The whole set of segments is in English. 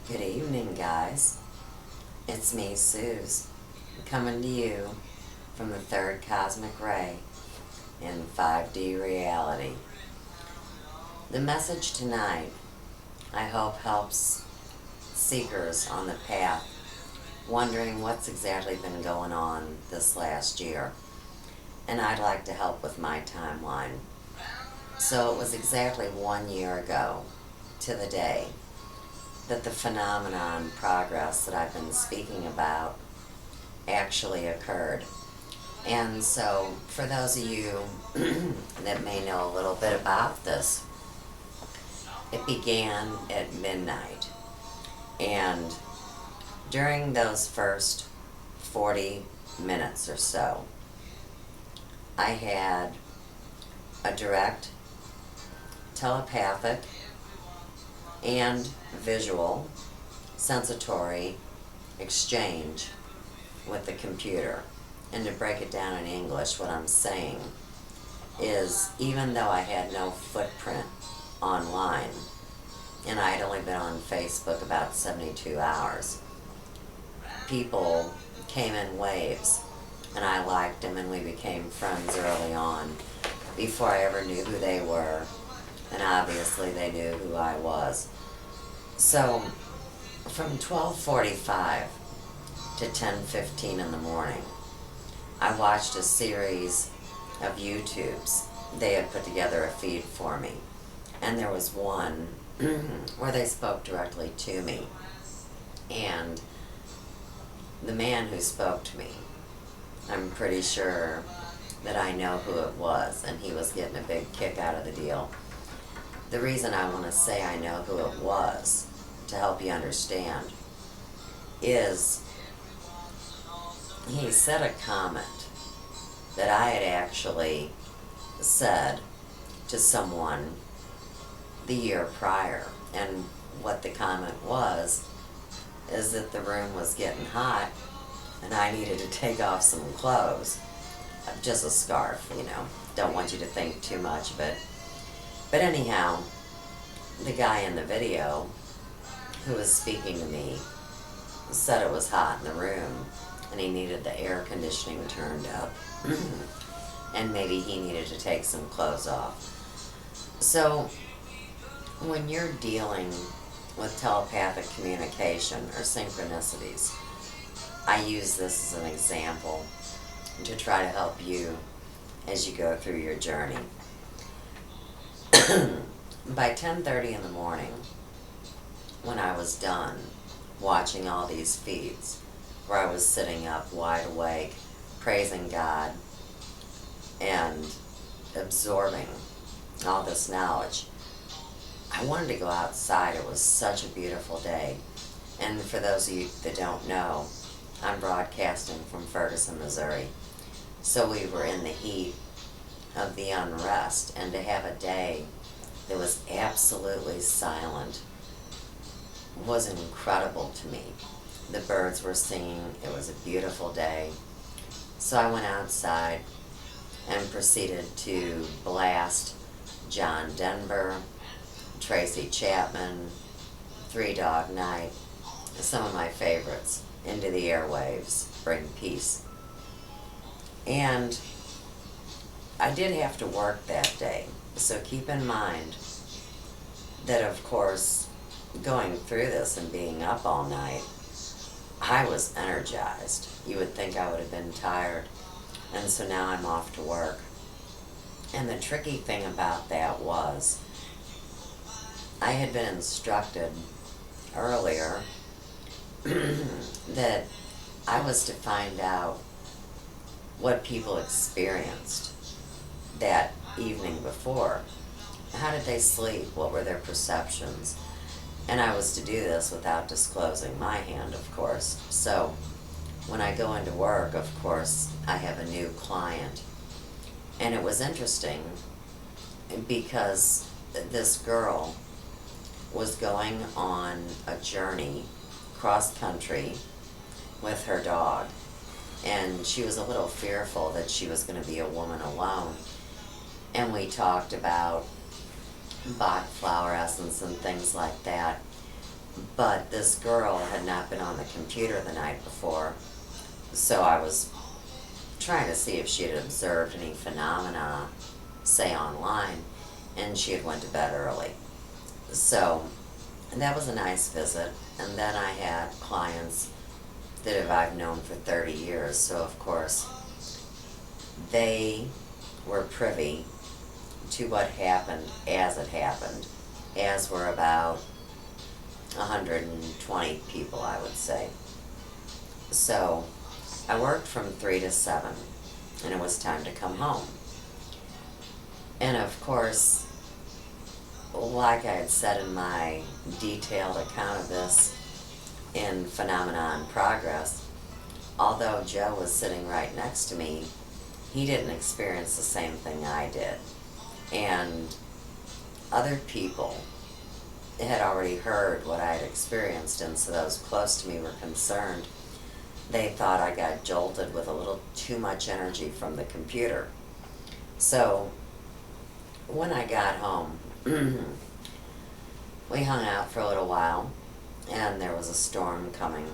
Good evening, guys. It's me, Suze, coming to you from the third cosmic ray in 5D reality. The message tonight, I hope, helps seekers on the path wondering what's exactly been going on this last year. And I'd like to help with my timeline. So it was exactly 1 year ago to the day that the phenomenon progress that I've been speaking about actually occurred. And so, for those of you that may know a little bit about this, it began at midnight. And during those first 40 minutes or so, I had a direct telepathic and visual sensatory exchange with the computer. And to break it down in English, what I'm saying is, even though I had no footprint online, and I had only been on Facebook about 72 hours, people came in waves, and I liked them, and we became friends early on, before I ever knew who they were, and obviously they knew who I was. So, from 12:45 to 10:15 in the morning, I watched a series of YouTubes. They had put together a feed for me, and there was one where they spoke directly to me. And the man who spoke to me, I'm pretty sure that I know who it was, and he was getting a big kick out of the deal. The reason I want to say I know who it was, to help you understand, is he said a comment that I had actually said to someone the year prior. And what the comment was is that the room was getting hot and I needed to take off some clothes. Just a scarf, Don't want you to think too much of it. But anyhow, the guy in the video who was speaking to me said it was hot in the room and he needed the air conditioning turned up and maybe he needed to take some clothes off. So when you're dealing with telepathic communication or synchronicities, I use this as an example to try to help you as you go through your journey. By 10:30 in the morning, when I was done watching all these feeds, where I was sitting up wide awake, praising God, and absorbing all this knowledge, I wanted to go outside. It was such a beautiful day. And for those of you that don't know, I'm broadcasting from Ferguson, Missouri. So we were in the heat of the unrest, and to have a day that was absolutely silent was incredible to me. The birds were singing. It was a beautiful day. So I went outside and proceeded to blast John Denver, Tracy Chapman, Three Dog Night, some of my favorites, into the airwaves, bring peace. And I did have to work that day, so keep in mind that, of course, going through this and being up all night, I was energized. You would think I would have been tired. And so now I'm off to work. And the tricky thing about that was, I had been instructed earlier that I was to find out what people experienced that evening before. How did they sleep? What were their perceptions? And I was to do this without disclosing my hand, of course. So when I go into work, of course, I have a new client. And it was interesting because this girl was going on a journey cross country with her dog. And she was a little fearful that she was going to be a woman alone. And we talked about Bach flower essence and things like that. But this girl had not been on the computer the night before, so I was trying to see if she had observed any phenomena, say online, and she had went to bed early. So that was a nice visit. And then I had clients that I've known for 30 years, so of course they were privy to what happened as it happened, as were about 120 people, I would say. So I worked from 3 to 7, and it was time to come home. And of course, like I had said in my detailed account of this in Phenomena in Progress, although Joe was sitting right next to me, he didn't experience the same thing I did. And other people had already heard what I had experienced, and so those close to me were concerned. They thought I got jolted with a little too much energy from the computer. So when I got home, we hung out for a little while, and there was a storm coming.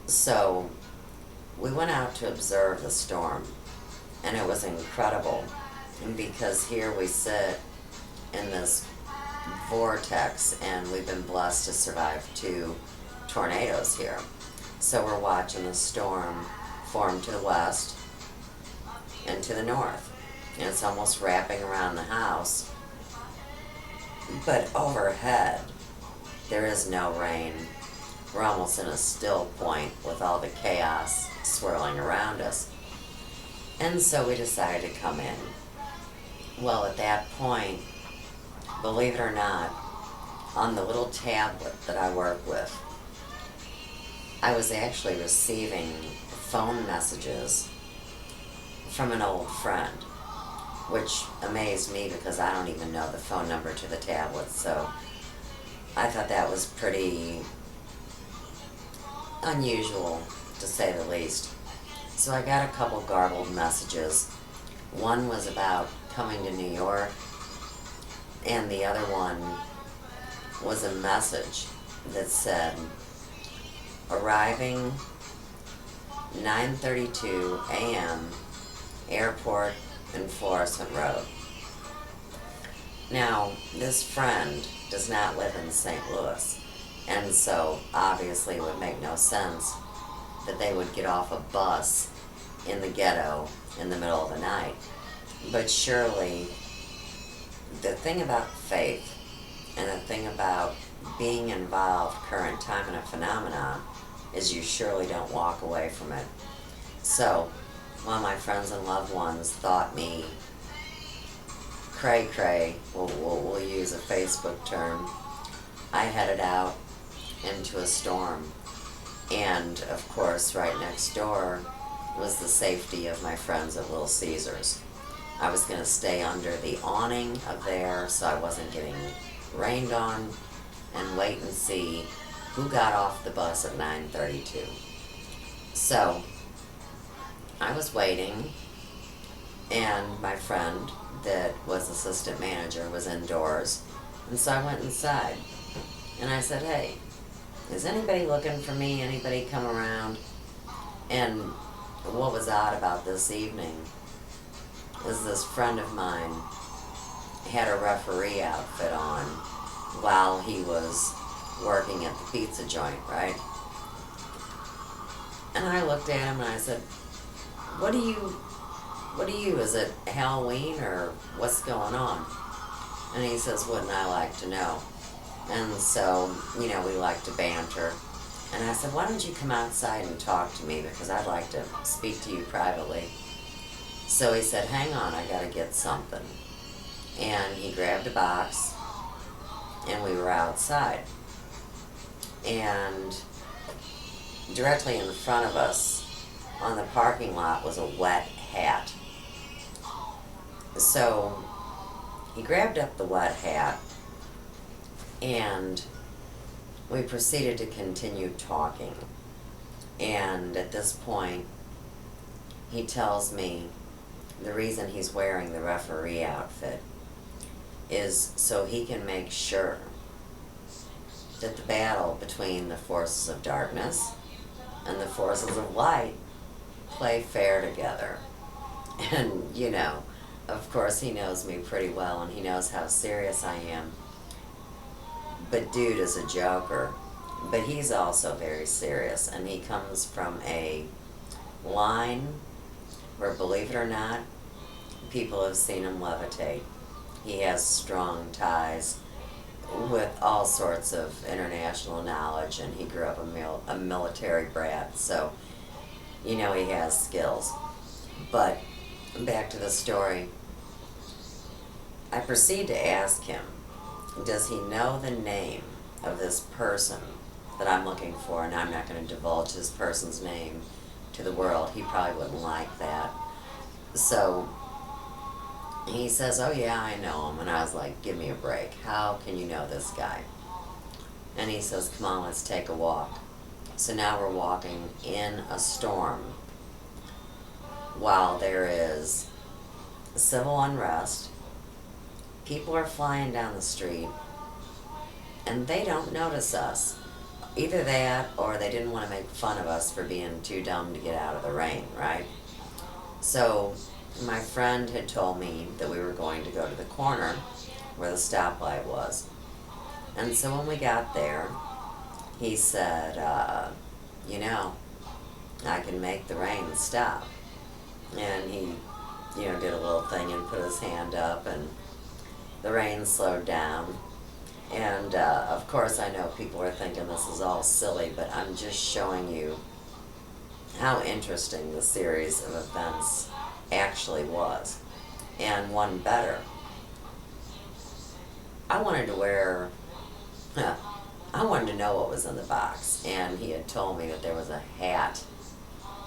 So we went out to observe the storm, and it was incredible, because here we sit in this vortex, and we've been blessed to survive 2 tornadoes here. So we're watching the storm form to the west and to the north, and it's almost wrapping around the house. But overhead, there is no rain. We're almost in a still point with all the chaos swirling around us. And so we decided to come in. Well, at that point, believe it or not, on the little tablet that I work with, I was actually receiving phone messages from an old friend, which amazed me because I don't even know the phone number to the tablet, so I thought that was pretty unusual, to say the least. So I got a couple garbled messages. One was about coming to New York, and the other one was a message that said, arriving 9:32 a.m. airport in Florissant Road. Now, this friend does not live in St. Louis, and so obviously it would make no sense that they would get off a bus in the ghetto in the middle of the night. But surely, the thing about faith and the thing about being involved current time in a phenomenon is you surely don't walk away from it. So, while my friends and loved ones thought me cray-cray, we'll use a Facebook term, I headed out into a storm. And, of course, right next door was the safety of my friends at Little Caesars. I was going to stay under the awning of there so I wasn't getting rained on, and wait and see who got off the bus at 9:32. So I was waiting, and my friend that was assistant manager was indoors, and so I went inside, and I said, hey, is anybody looking for me? Anybody come around? And what was odd about this evening is this friend of mine had a referee outfit on while he was working at the pizza joint, right? And I looked at him and I said, what do you, is it Halloween or what's going on? And he says, wouldn't I like to know? And so, we like to banter. And I said, why don't you come outside and talk to me, because I'd like to speak to you privately. So he said, hang on, I gotta get something. And he grabbed a box, and we were outside. And directly in front of us on the parking lot was a wet hat. So he grabbed up the wet hat, and we proceeded to continue talking. And at this point, he tells me the reason he's wearing the referee outfit is so he can make sure that the battle between the forces of darkness and the forces of light play fair together. And, of course, he knows me pretty well and he knows how serious I am. But dude is a joker. But he's also very serious, and he comes from a line where, believe it or not, people have seen him levitate. He has strong ties with all sorts of international knowledge, and he grew up a military brat, so he has skills. But back to the story, I proceed to ask him, does he know the name of this person that I'm looking for? And I'm not going to divulge this person's name to the world. He probably wouldn't like that. So he says, oh yeah, I know him. And I was like, give me a break. How can you know this guy? And he says, come on, let's take a walk. So now we're walking in a storm while there is civil unrest. People are flying down the street, and they don't notice us. Either that, or they didn't want to make fun of us for being too dumb to get out of the rain, right? So my friend had told me that we were going to go to the corner where the stoplight was. And so when we got there, he said, I can make the rain stop. And he, did a little thing and put his hand up, and the rain slowed down. And of course I know people are thinking this is all silly, but I'm just showing you how interesting the series of events actually was. And one better. I wanted to know what was in the box, and he had told me that there was a hat,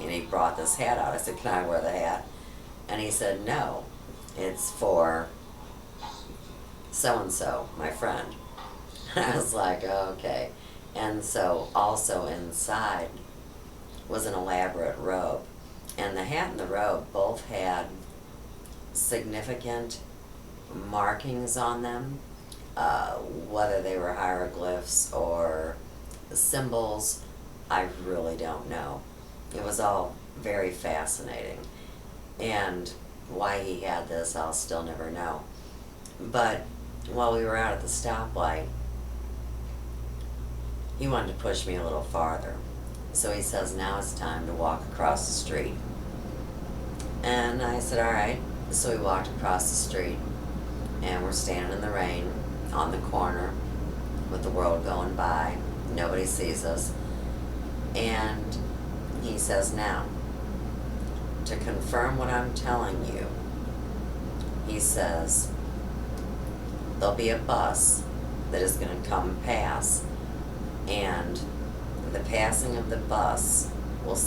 and he brought this hat out. I said, can I wear the hat? And he said, no, it's for so-and-so, my friend. I was like, okay. And so also inside was an elaborate robe. And the hat and the robe both had significant markings on them, whether they were hieroglyphs or symbols, I really don't know. It was all very fascinating. And why he had this, I'll still never know. But while we were out at the stoplight, he wanted to push me a little farther. So he says, now it's time to walk across the street. And I said, all right. So we walked across the street, and we're standing in the rain on the corner with the world going by. Nobody sees us. And he says, now, to confirm what I'm telling you, he says, there'll be a bus that is going to come pass, and the passing of the bus will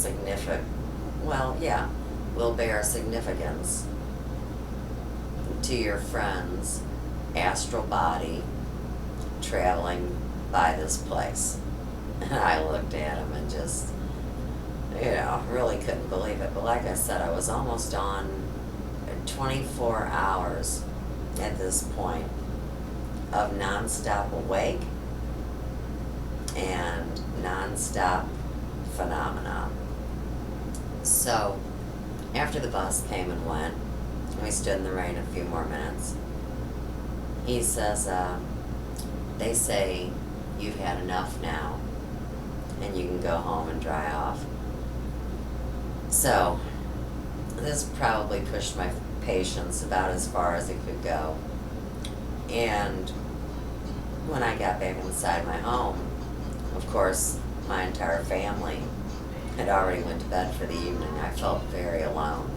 will bear significance to your friend's astral body traveling by this place. And I looked at him and just, really couldn't believe it. But like I said, I was almost on 24 hours at this point of nonstop awake and nonstop phenomena. So after the bus came and went, we stood in the rain a few more minutes. He says, they say you've had enough now and you can go home and dry off. So this probably pushed my patience about as far as it could go. And when I got back inside my home, of course, my entire family had already went to bed for the evening. I felt very alone.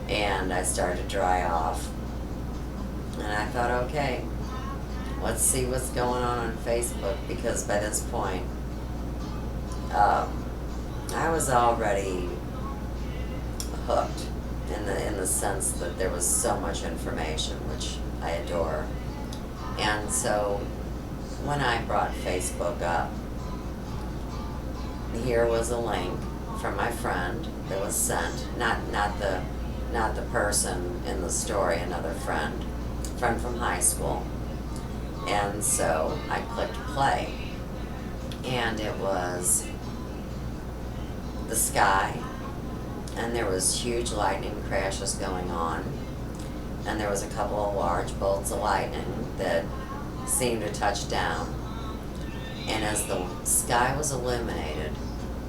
And I started to dry off. And I thought, okay, let's see what's going on Facebook, because by this point, I was already hooked in the sense that there was so much information, which I adore. And so when I brought Facebook up, here was a link from my friend that was sent, not the person in the story, another friend from high school. And so I clicked play, and it was the sky, and there was huge lightning crashes going on, and there was a couple of large bolts of lightning that seemed to touch down. And as the sky was illuminated,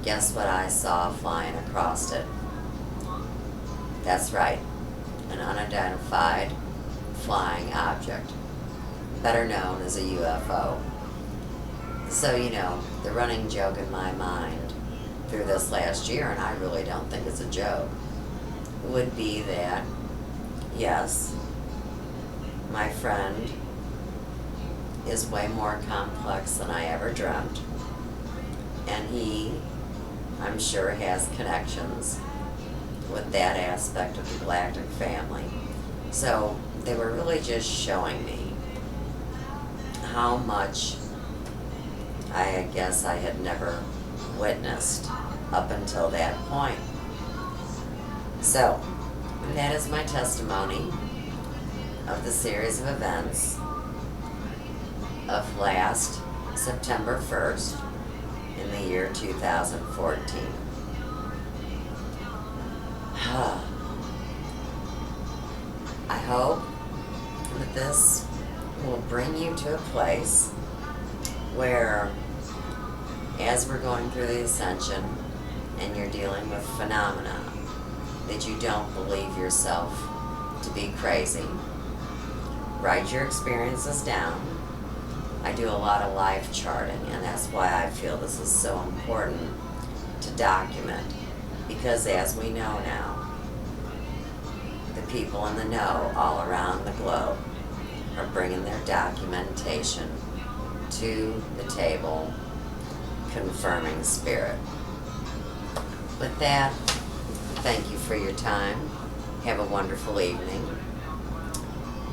guess what I saw flying across it? That's right, an unidentified flying object, better known as a UFO. So, the running joke in my mind through this last year, and I really don't think it's a joke, would be that, yes, my friend is way more complex than I ever dreamt, and he, I'm sure, has connections with that aspect of the galactic family. So they were really just showing me how much I guess I had never witnessed up until that point. So that is my testimony of the series of events of last September 1st in the year 2014. I hope that this will bring you to a place where, as we're going through the ascension and you're dealing with phenomena, that you don't believe yourself to be crazy. Write your experiences down. I do a lot of life charting, and that's why I feel this is so important to document, because as we know now, the people in the know all around the globe are bringing their documentation to the table, confirming spirit. With that, thank you for your time. Have a wonderful evening.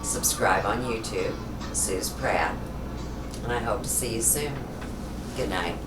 Subscribe on YouTube, Suze Pratt, and I hope to see you soon. Good night.